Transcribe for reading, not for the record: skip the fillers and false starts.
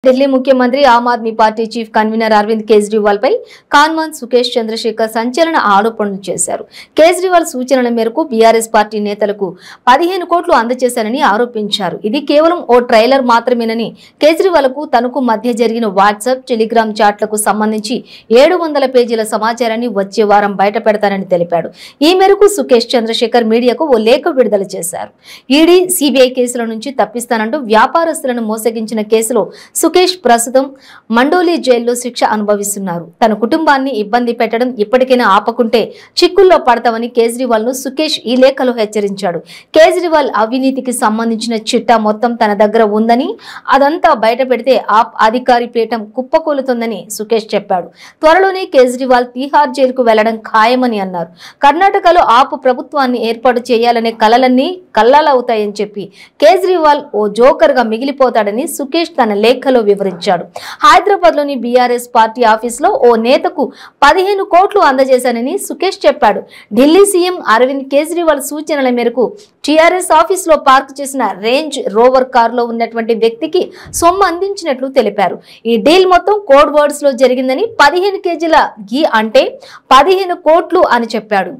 ఢిల్లీ ముఖ్యమంత్రి Aam Aadmi party chief convener Arvind Kejriwal పై conman Sukesh Chandrashekhar సంచలన ఆరోపణలు చేశారు. కేజ్రీవాల్ సూచనల మేరకు బీఆర్ఎస్ పార్టీ నేతలకు 15 కోట్లు అందజేశారని ఆరోపించారు. ఇది కేవలం ఓ ట్రైలర్ మాత్రమేనని, కేజ్రీవాల్కు తనకు మధ్య జరిగిన వాట్సాప్, టెలిగ్రామ్ చాట్లకు సంబంధించి 700 పేజీల సమాచారాన్ని వచ్చే వారం బయటపెడతారని తెలిపాడు. ఈ మేరకు సుకేష్ చంద్రశేఖర్ మీడియాకు ఓ లేఖ విడుదల చేశారు. ఈడీ, సిబిఐ కేసుల నుంచి తప్పిస్తానంటూ వ్యాపారస్తులను మోసగించిన కేసులో సుకేష్ ప్రస్తుతం మండోలి జైల్లో శిక్ష అనుభవిస్తున్నారు. తన కుటుంబాన్ని ఇబ్బంది పెట్టడం ఇప్పటికైనా ఆపకుంటే చిక్కుల్లో పడతామని కేజ్రీవాల్ ను సుకేష్ ఈ లేఖలో హెచ్చరించాడు. కేజ్రీవాల్ అవినీతికి సంబంధించిన చిట్టా మొత్తం తన దగ్గర ఉందని, అదంతా బయట పెడితే ఆప్ అధికారి పీఠం కుప్పకూలుతుందని సుకేష్ చెప్పాడు. త్వరలోనే కేజ్రీవాల్ తీహార్ జైలుకు వెళ్లడం ఖాయమని అన్నారు. కర్ణాటకలో ఆప్ ప్రభుత్వాన్ని ఏర్పాటు చేయాలనే కలలన్నీ కల్లాలవుతాయని చెప్పి కేజ్రీవాల్ ఓ జోకర్ గా మిగిలిపోతాడని సుకేష్ తన లేఖలో వివరించాడు. హైదరాబాద్ లోని బీఆర్ఎస్ పార్టీ ఆఫీసులో ఓ నేతకు 15 కోట్లు అందజేశానని సుకేష్ చెప్పాడు. ఢిల్లీ సీఎం అరవింద్ కేజ్రీవాల్ సూచనల మేరకు టీఆర్ఎస్ ఆఫీసులో పార్క్ చేసిన రేంజ్ రోవర్ కారులో ఉన్నటువంటి వ్యక్తికి సొమ్ము అందించినట్లు తెలిపారు. ఈ డీల్ మొత్తం కోడ్ వర్డ్స్ లో జరిగిందని, 15 కేజీల ఘీ అంటే 15 కోట్లు అని చెప్పాడు.